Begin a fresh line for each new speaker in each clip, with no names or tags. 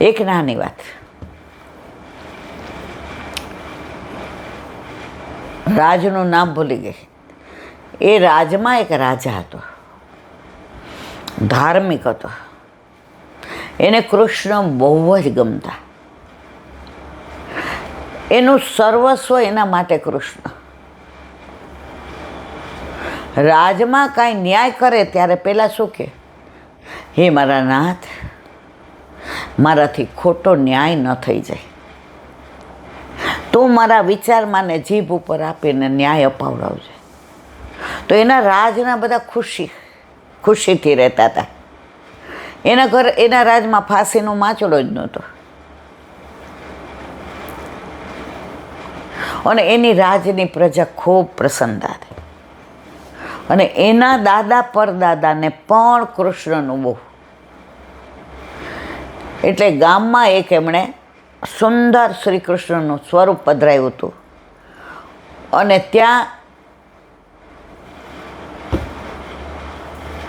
એક નાની વાત, રાજનું નામ ભૂલી ગઈ. એ રાજમાં એક રાજા હતો, ધાર્મિક હતો. એને કૃષ્ણ બહુ જ ગમતા. એનું સર્વસ્વ એના માટે કૃષ્ણ. રાજમાં કાંઈ ન્યાય કરે ત્યારે પહેલાં શું કહે, હે મારા નાથ, મારાથી ખોટો ન્યાય ન થઈ જાય, તું મારા વિચારમાં ને જીભ ઉપર આપીને ન્યાય અપાવડાવજે. તો એના રાજના બધા ખુશીથી રહેતા હતા. એના રાજમાં ફાંસીનો માચડો જ નહોતો. અને એની રાજની પ્રજા ખૂબ પ્રસન્નતા હતી. અને એના દાદા પરદાદાને પણ કૃષ્ણનું બહુ. એટલે ગામમાં એક એમણે સુંદર શ્રી કૃષ્ણનું સ્વરૂપ પધરાયું હતું. અને ત્યાં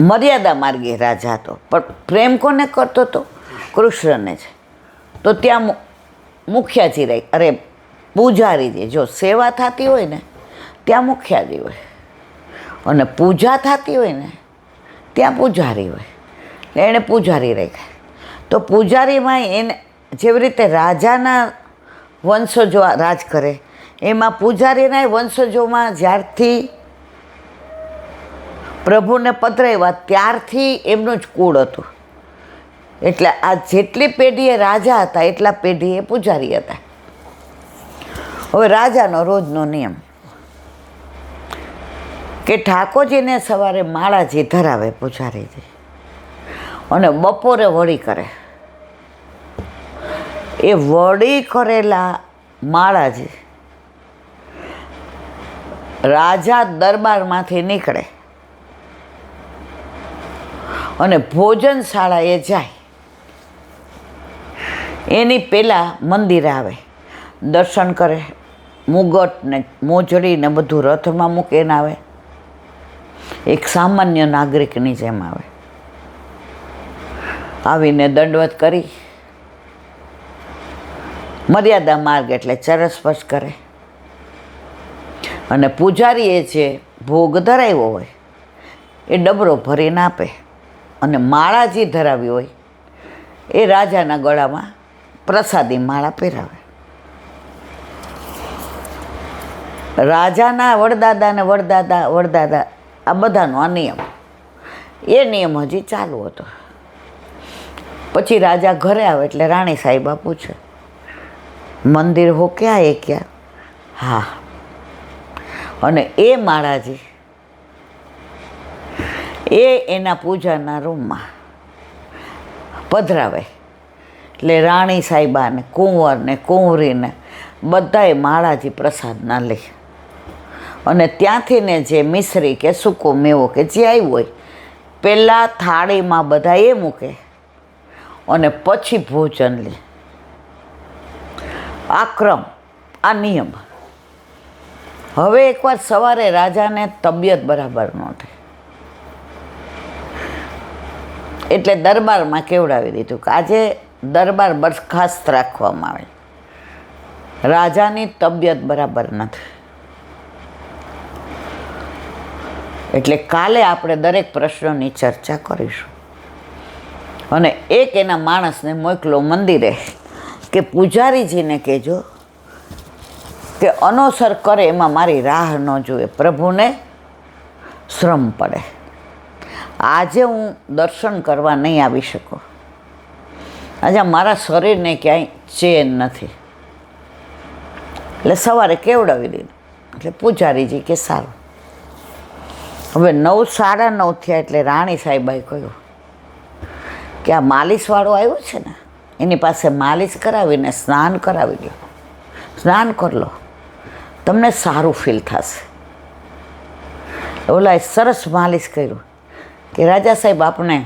મર્યાદા માર્ગી રાજા હતો, પણ પ્રેમ કોને કરતો હતો? કૃષ્ણને જ. તો ત્યાં મુખિયાજી રહી, અરે પૂજારીજી. જો સેવા થતી હોય ને ત્યાં મુખિયાજી હોય, અને પૂજા થતી હોય ને ત્યાં પૂજારી હોય. એણે પૂજારી રાખ્યા. તો પૂજારીમાં એને જેવી રીતે રાજાના વંશજો રાજ કરે, એમાં પૂજારીના વંશજોમાં જ્યારથી પ્રભુને પધરાવ્યા ત્યારથી એમનું જ કુળ હતું. એટલે આ જેટલી પેઢીએ રાજા હતા એટલા પેઢીએ પૂજારી હતા. હવે રાજાનો રોજનો નિયમ કે ઠાકોરજીને સવારે માળાજી ધરાવે પૂજારીજી, અને બપોરે વળી કરે. એ વળી કરેલા માળાજી રાજા દરબારમાંથી નીકળે અને ભોજનશાળાએ જાય. એની પહેલાં મંદિરે આવે, દર્શન કરે, મુગટ ને મોજડી ને બધું રથમાં મૂકીને આવે. એક સામાન્ય નાગરિકની જેમ આવે. આવીને દંડવત કરી મર્યાદા માર્ગ એટલે ચરણસ્પર્શ કરે. અને પૂજારીએ જે ભોગ ધરાવ્યો હોય એ ડબરો ભરીને આપે. અને માળા જે ધરાવી હોય એ રાજાના ગળામાં પ્રસાદી માળા પહેરાવે. રાજાના વડદાદા આ બધાનો આ નિયમ, એ નિયમ હજી ચાલુ હતો. પછી રાજા ઘરે આવે એટલે રાણી સાહેબા પૂછે, મંદિર હો ક્યાં? એ ક્યાં? હા. અને એ માળાજી એના પૂજાના રૂમમાં પધરાવે. એટલે રાણી સાહેબા ને કુંવર ને કુંવરીને બધાએ માળાજી પ્રસાદના લે. અને ત્યાંથી ને જે મિશ્રી કે સૂકો મેવો કે જે આવ્યું હોય પહેલાં થાળીમાં બધા એ મૂકે અને પછી ભોજન લે. આ ક્રમ, આ નિયમ. હવે એકવાર સવારે રાજાને તબિયત બરાબર ન થઈ એટલે દરબારમાં કેવડાવી દીધું કે આજે દરબાર બરખાસ્ત રાખવામાં આવે, રાજાની તબિયત બરાબર નથી. એટલે કાલે આપણે દરેક પ્રશ્નની ચર્ચા કરીશું. અને એક એના માણસને મોકલો મંદિરે કે પૂજારીજીને કહેજો કે અનોસર કરે એમાં મારી રાહ ન જોઈએ, પ્રભુને શ્રમ પડે. આજે હું દર્શન કરવા નહીં આવી શકું, આજે મારા શરીરને ક્યાંય ચેન નથી. એટલે સવારે કેવડાવી દીધું. એટલે પૂજારીજી કે સારું. હવે 9, 9:30 થયા એટલે રાણી સાહેબાએ કહ્યું કે આ માલિશવાળો આવ્યો છે ને એની પાસે માલિશ કરાવીને સ્નાન કરાવી લો, સ્નાન કરી લો, તમને સારું ફીલ થશે. ઓલાએ સરસ માલિશ કર્યું કે રાજા સાહેબ આપણે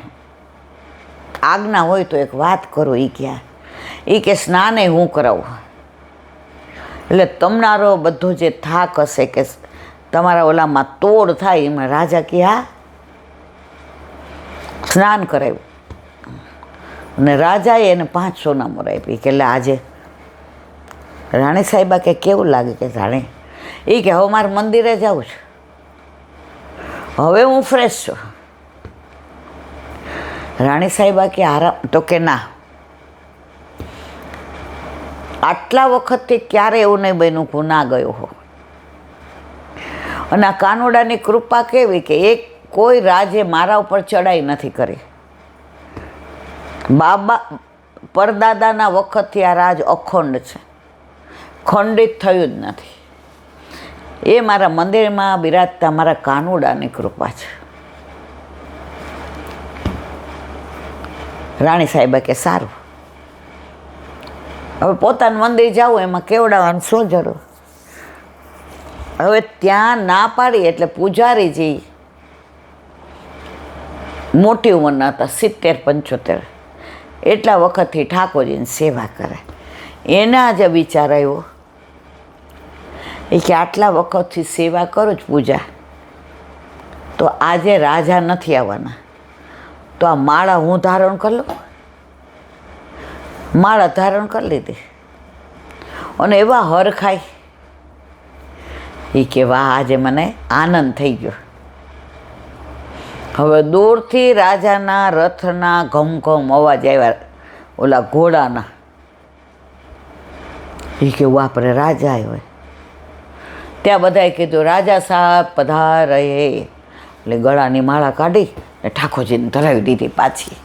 આજ્ઞા હોય તો એક વાત કરું. એ ક્યાં? એ કે સ્નાને હું કરાવું. એટલે તમારો બધો જે થાક હશે કે તમારા ઓલામાં તોડ થાય એમાં રાજા કે હા સ્નાન કરાવ્યું. અને રાજાએ એને 5 સોના મોર આપી કે એટલે આજે રાણી સાહેબા કે કેવું લાગે કે જાણે એ કે હવે મારે મંદિરે જવું છે, હવે હું ફ્રેશ છું. રાણી સાહેબા કે આરામ, તો કે ના, આટલા વખતથી ક્યારે એવું નહીં બન્યું કે હું ના ગયો હો. અને આ કાનોડાની કૃપા કેવી કે એક કોઈ રાજે મારા ઉપર ચડાઈ નથી કરી. બાબા પરદાદાના વખતથી આ રાજ અખંડ છે, ખંડિત થયું જ નથી. એ મારા મંદિરમાં બિરાજતા મારા કાનોડાની કૃપા છે. રાણી સાહેબા કે સારું, હવે પોતાનું મંદિર જાવું એમાં કેવડાવવાનું શું જરૂર. હવે ત્યાં ના પાડી એટલે પૂજારીજી મોટી ઉંમરના હતા, 70-75, એટલા વખતથી ઠાકોરજીની સેવા કરે. એના જ વિચાર આવ્યો એ કે આટલા વખતથી સેવા કરું જ પૂજા, તો આજે રાજા નથી આવવાના, તો આ માળા હું ધારણ કરી લઉં. માળા ધારણ કરી લીધી અને એવા હરખાઈ એ કે વાહ, આજે મને આનંદ થઈ ગયો. હવે દૂરથી રાજાના રથના ઘમઘમ અવાજ આવ્યા, ઓલા ઘોડાના. એ કે વાપરે રાજા આવ્યો. ત્યાં બધાએ કીધું રાજા સાહેબ પધારે. એટલે ગળાની માળા કાઢી ને ઠાકોરજીને ધરાવી દીધી પાછી.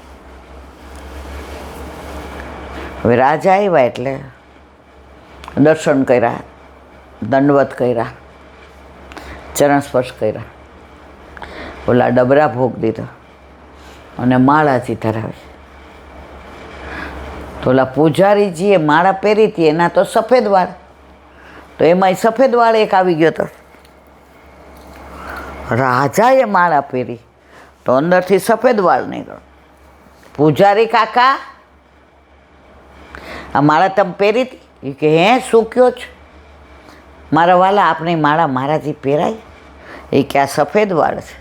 હવે રાજા આવ્યા એટલે દર્શન કર્યા, દંડવત કર્યા, ચરણ સ્પર્શ કર્યા, ઓલા ડબરા ભોગ દીધો અને માળાજી ધરાવી. તો ઓલા પૂજારીજીએ માળા પહેરી હતી, એના તો સફેદ વાળ, તો એમાંય સફેદ વાળ એક આવી ગયો હતો. રાજાએ માળા પહેરી તો અંદરથી સફેદ વાળ નીકળ્યો. પૂજારી કાકા, આ માળા તમે પહેરી હતી? એ કે હે, શું કહો છો મારા વાલા, આપની માળા મારાથી પહેરાય? એ કે આ સફેદ વાળ છે.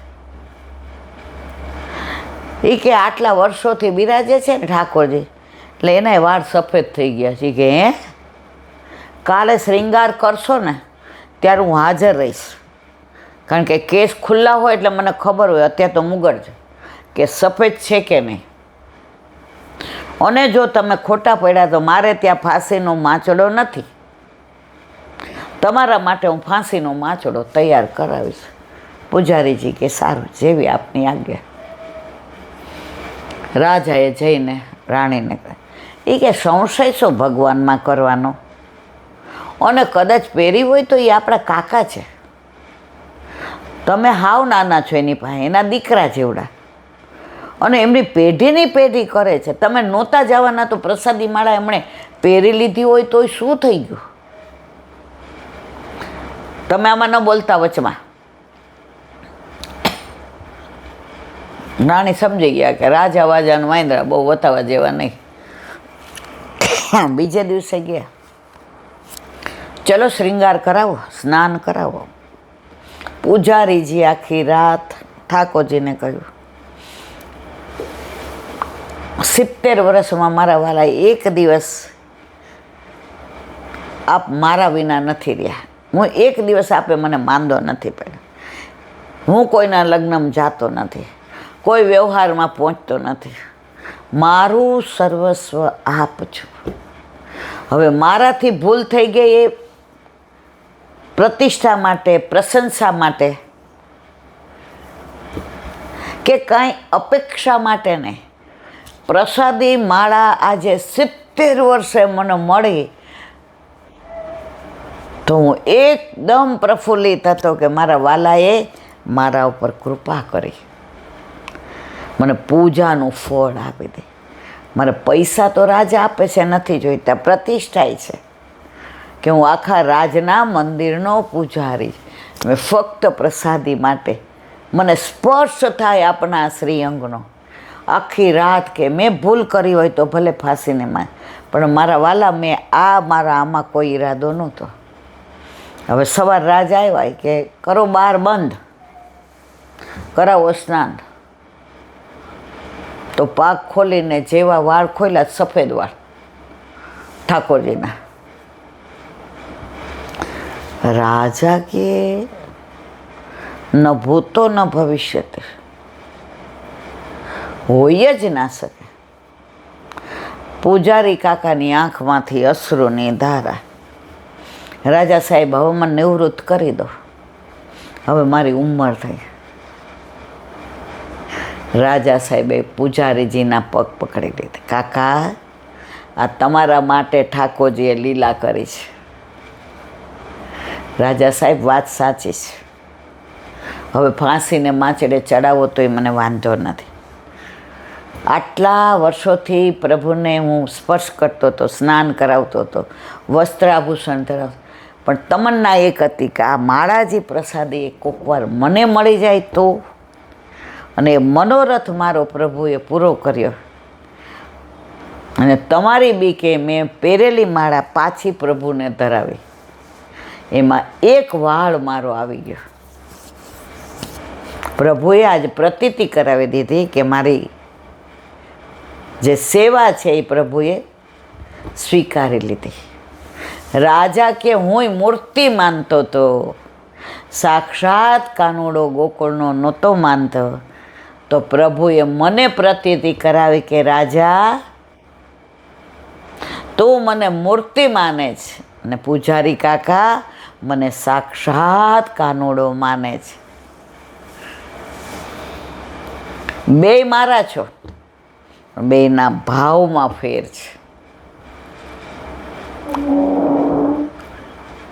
એ કે આટલા વર્ષોથી બિરાજે છે ને ઠાકોરજી, એટલે એના વાળ સફેદ થઈ ગયા છે. કે હે, કાલે શ્રૃંગાર કરશો ને ત્યારે હું હાજર રહીશ, કારણ કે કેસ ખુલ્લા હોય એટલે મને ખબર હોય, અત્યારે તો મુગડ છે, કે સફેદ છે કે નહીં. અને જો તમે ખોટા પડ્યા તો મારે ત્યાં ફાંસીનો માંચડો નથી, તમારા માટે હું ફાંસીનો માંચડો તૈયાર કરાવીશ. પૂજારીજી કે સારું, જેવી આપની આજ્ઞા. રાજાએ જઈને રાણીને કહે, એ કે સંશય શું ભગવાનમાં કરવાનો, અને કદાચ પહેરી હોય તો એ આપણા કાકા છે, તમે હાવ નાના છો એની પાસે, એના દીકરા જેવડા, અને એમની પેઢીની પેઢી કરે છે. તમે નહોતા જવાના તો પ્રસાદી માળા એમણે પહેરી લીધી હોય તો શું થઈ ગયું? તમે આમાં ન બોલતા વચમાં. રાણી સમજી ગયા કે રાજા વાજાનું વાંદરા બહુ વતાવા જેવા નહીં. બીજે દિવસે ગયા, ચલો શ્રૃંગાર કરાવો, સ્નાન કરાવો. પૂજારીજી આખી રાત ઠાકોરજીને કહ્યું, 70 વર્ષમાં મારા વાલા એક દિવસ આપ મારા વિના નથી રહ્યા. હું એક દિવસ આપે મને માંદો નથી પડ્યો. હું કોઈના લગ્નમાં જાતો નથી, કોઈ વ્યવહારમાં પહોંચતો નથી. મારું સર્વસ્વ આપ છો. હવે મારાથી ભૂલ થઈ ગઈ એ પ્રતિષ્ઠા માટે, પ્રશંસા માટે કે કાંઈ અપેક્ષા માટે નહીં. પ્રસાદી માળા આજે 70 વર્ષે મને મળી તો હું એકદમ પ્રફુલ્લિત હતો કે મારા વાલાએ મારા ઉપર કૃપા કરી, મને પૂજાનું ફળ આપી દે. મારે પૈસા તો રાજા આપે છે, નથી જોઈતા, પ્રતિષ્ઠાય છે કે હું આખા રાજના મંદિરનો પૂજારી. મેં ફક્ત પ્રસાદી માટે મને સ્પર્શ થાય આપણા શ્રીઅંગનો. આખી રાત કે મેં ભૂલ કરી હોય તો ભલે ફાંસીને માં, પણ મારા વાલા મેં મારા આમાં કોઈ ઈરાદો નહોતો. હવે સવાર રાજા આવ્યા કે કરો બહાર બંધ, કરાવો સ્નાન. તો તો પાક ખોલીને જેવા વાળ ખોલ્યા, સફેદ વાળ ઠાકોરજીના. રાજા કે ન ભૂતો ન ભવિષ્યતે, હોય જ ના શકે. પૂજારી કાકાની આંખમાંથી અશ્રુની ધારા. રાજા સાહેબ, હવે મને નિવૃત્ત કરી દો, હવે મારી ઉંમર થઈ. રાજા સાહેબે પૂજારીજીના પગ પકડી લીધા. કાકા, આ તમારા માટે ઠાકોરજીએ લીલા કરી છે. રાજા સાહેબ, વાત સાચી છે. હવે ફાંસીને માચડે ચડાવો તોય મને વાંધો નથી. આટલા વર્ષોથી પ્રભુને હું સ્પર્શ કરતો હતો, સ્નાન કરાવતો હતો, વસ્ત્રાભૂષણ ધરાવતો, પણ તમન્ના એક હતી કે આ માળાજી પ્રસાદી કોકવાર મને મળી જાય તો. અને મનોરથ મારો પ્રભુએ પૂરો કર્યો. અને તમારી બી કે મેં પહેરેલી માળા પાછી પ્રભુને ધરાવી, એમાં એક વાળ મારો આવી ગયો. પ્રભુએ આજ પ્રતીતિ કરાવી દીધી કે મારી જે સેવા છે એ પ્રભુએ સ્વીકારી લીધી. રાજા કે હું મૂર્તિ માનતો હતો, સાક્ષાત કાનુડો ગોકુળનો નહોતો માનતો, તો પ્રભુએ મને પ્રતીતિ કરાવી કે રાજા, તું મને મૂર્તિ માને છે અને પૂજારી કાકા મને સાક્ષાત કાનુડો માને છે. બે મારા છો, બેના ભાવમાં ફેર છે.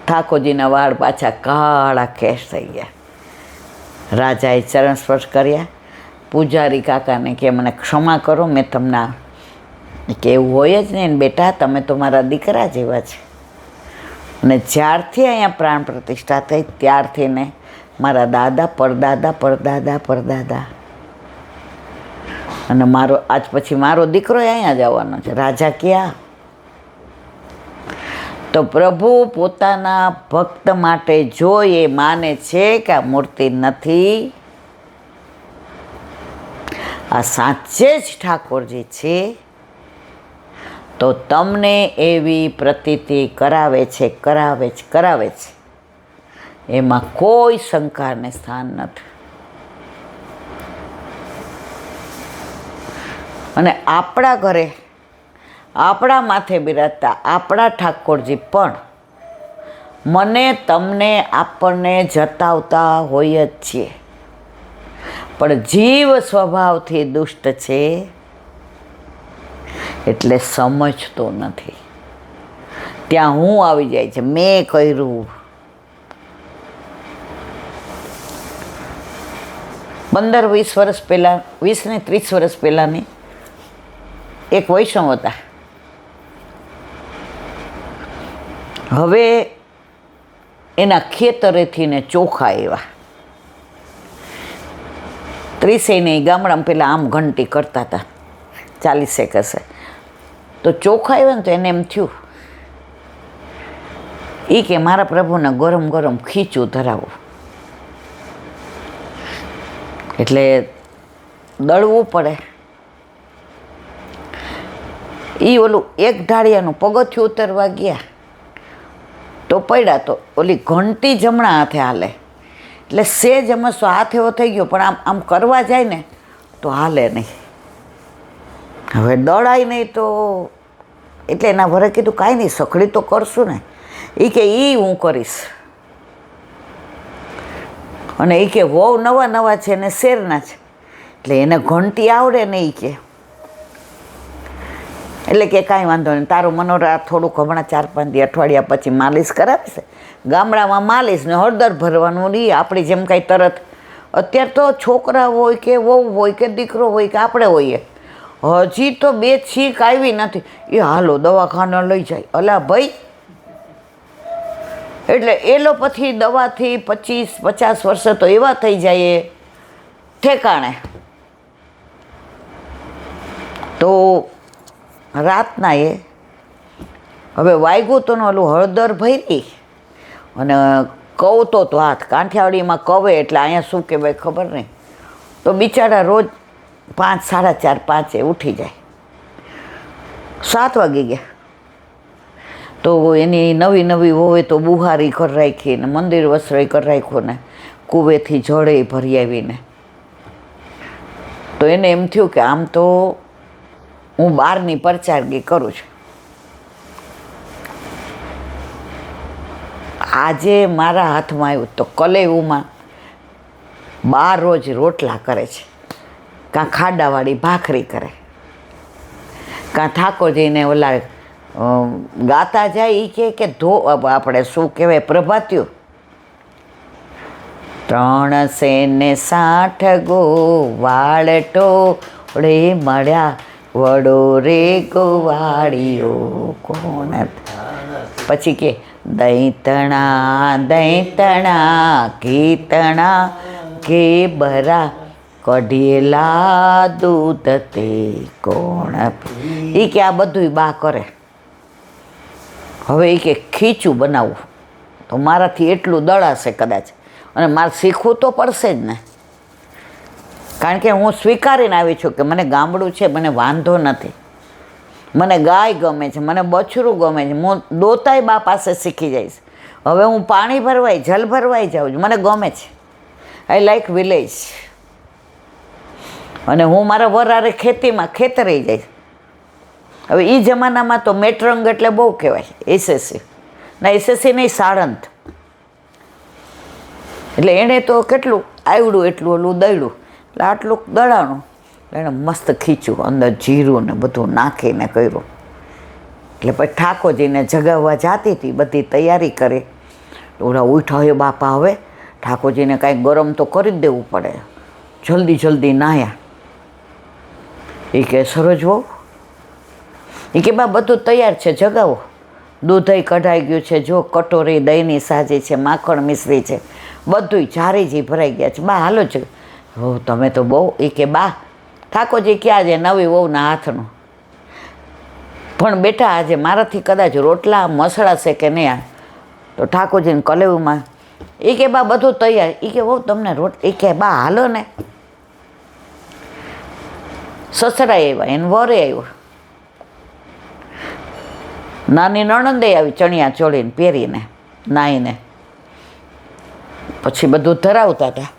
ઠાકોરજીના વાળ પાછા કાળા કેશ થઈ ગયા. રાજાએ ચરણ સ્પર્શ કર્યા. પૂજારી કાકાને કે મને ક્ષમા કરો, મેં તમને કે એવું હોય જ નહીં બેટા, તમે તો મારા દીકરા જેવા છે. અને જ્યારથી અહીંયા પ્રાણ પ્રતિષ્ઠા થઈ ત્યારથી ને મારા દાદા, પરદાદા, પરદાદા, પરદાદા, અને મારો આજ પછી મારો દીકરો અહીંયા જ આવવાનો છે. રાજા ક્યાં? તો પ્રભુ પોતાના ભક્ત માટે જો એ માને છે કે આ મૂર્તિ નથી, આ સાચે જ ઠાકોરજી છે, તો તમને એવી પ્રતીતિ કરાવે છે, કરાવે છે, કરાવે છે. એમાં કોઈ શંકાને સ્થાન નથી. અને આપણા ઘરે આપણા માથે બિરાજતા આપણા ઠાકોરજી પણ મને તમને આપણને જતાવતા હોય જ છીએ, પણ જીવ સ્વભાવથી દુષ્ટ છે એટલે સમજતો નથી. ત્યાં હું આવી જાય છે, મેં કર્યું. 15-20 વર્ષ પહેલાં, 20 ને 30 વર્ષ પહેલાંની એક વૈષ્ણવ હતા. હવે એના ખેતરેથી ને ચોખા આવ્યા. 30 ગામડામાં પહેલાં આમ ઘંટી કરતા હતા, 40 હશે. તો ચોખા આવ્યા ને તો એને એમ થયું એ કે મારા પ્રભુને ગરમ ગરમ ખીચું ધરાવું. એટલે દળવું પડે. એ ઓલું એક ઢાળિયાનું પગથિયું ઉતરવા ગયા તો પડ્યા, તો ઓલી ઘંટી જમણા હાથે હાલે, એટલે સેજ મસ્તો હાથ એવો થઈ ગયો, પણ આમ આમ કરવા જાય ને તો હાલે નહીં. હવે દળાય નહીં તો એટલે એના વરે કીધું કાંઈ નહીં, સખડી તો કરશું ને. એ કે એ હું કરીશ. અને એ કે વહુ નવા નવા છે ને શેરના છે, એટલે એને ઘંટી આવડે ને. એ કે એટલે કે કાંઈ વાંધો નહીં, તારું મનોરા થોડુંક હમણાં 4-5 દી અઠવાડિયા પછી માલિશ કરાવે છે. ગામડામાં માલિશ ને હળદર ભરવાનું નહીં, આપણી જેમ કાંઈ તરત. અત્યારે તો છોકરા હોય કે વહુ હોય કે દીકરો હોય કે આપણે હોઈએ, હજી તો 2 છીક આવી નથી, એ હાલો દવાખાને લઈ જાય. અલા ભાઈ, એટલે એલોપથી દવાથી 25-50 વર્ષ તો એવા થઈ જાય ઠેકાણે. તો રાતના એ હવે વાગ્યું તો ઓલું હળદર ભરી અને કવતો તો હાથ કાંઠિયાવાડીમાં કવે, એટલે અહીંયા શું કહેવાય ખબર નહીં. તો બિચારા રોજ 5, 4:30, 5 ઉઠી જાય. 7 વાગી ગયા તો એની નવી નવી હોય તો બુહારી કરી રાખી ને મંદિર વસ્ત્રય કરી રાખ્યો ને કુવેથી જળે ભરી આવીને. તો એને એમ થયું કે આમ તો હું બહારની પરચારગી કરું છું. આજે મારા હાથમાં આવ્યું તો કલેવુમાં 12 રોજ રોટલા કરે છે, કાં ખાડાવાળી ભાખરી કરે, કાં ઠાકોરજીને ઓલા ગાતા જાય એ કે આપણે શું કહેવાય પ્રભાત્યું 360 ગો વાળટો રે મળ્યા વડો રે ગોવાળીઓ કોણ. પછી કે દૈતણા દૈતણા કીતણા કે બરા કઢેલા દૂધ તે કોણ. એ કે આ બધું બા કરે. હવે એ કે ખીચું બનાવવું તો મારાથી એટલું દળાશે કદાચ, અને મારે શીખવું તો પડશે જ ને, કારણ કે હું સ્વીકારીને આવી છું કે મને ગામડું છે, મને વાંધો નથી, મને ગાય ગમે છે, મને બછરું ગમે છે, હું દોતાય બા પાસે શીખી જઈશ. હવે હું પાણી ભરવાય જલ ભરવાય જાઉં છું, મને ગમે છે. I like village. અને હું મારા વરારે ખેતીમાં ખેતરે જઈશ. હવે એ જમાનામાં તો મેટ્રંગ એટલે બહુ કહેવાય, એસએસસી ના એસએસસી નહીં સાળંત. એટલે એણે તો કેટલું આવડું એટલું ઓલું દળ્યું, એટલે આટલું દળાણું એણે મસ્ત ખીચ્યું, અંદર જીરું ને બધું નાખીને કર્યું. એટલે પછી ઠાકોરજીને જગાવવા જાતી હતી, બધી તૈયારી કરી. ઓલા ઉઠા હોય બાપા, હવે ઠાકોરજીને કાંઈ ગરમ તો કરી જ દેવું પડે. જલ્દી જલ્દી નાહ્યા. એ કે સરોજ બહુ, એ કે બા બધું તૈયાર છે, જગાવો. દૂધઈ કઢાઈ ગયું છે, જો કટોરી દહીંની સાજી છે, માખણ મિશ્રી છે, બધું જારીજી ભરાઈ ગયા છે. બા હાલો છે. હો તમે તો બહુ. એ કે બા ઠાકોરજી ક્યાં છે નવી વહુના હાથનું, પણ બેટા આજે મારાથી કદાચ રોટલા મસળાશે કે નહીં. તો ઠાકોરજીને કલેવુમાં એ કે બા બધું તૈયાર. એ કે બહુ તમને એ કે બા હાલો ને. સસરા આવ્યા, એને વરે આવ્યો, નાની નણંદે આવી ચણિયા ચોળીને પહેરીને નાહીને. પછી બધું ધરાવતા હતા.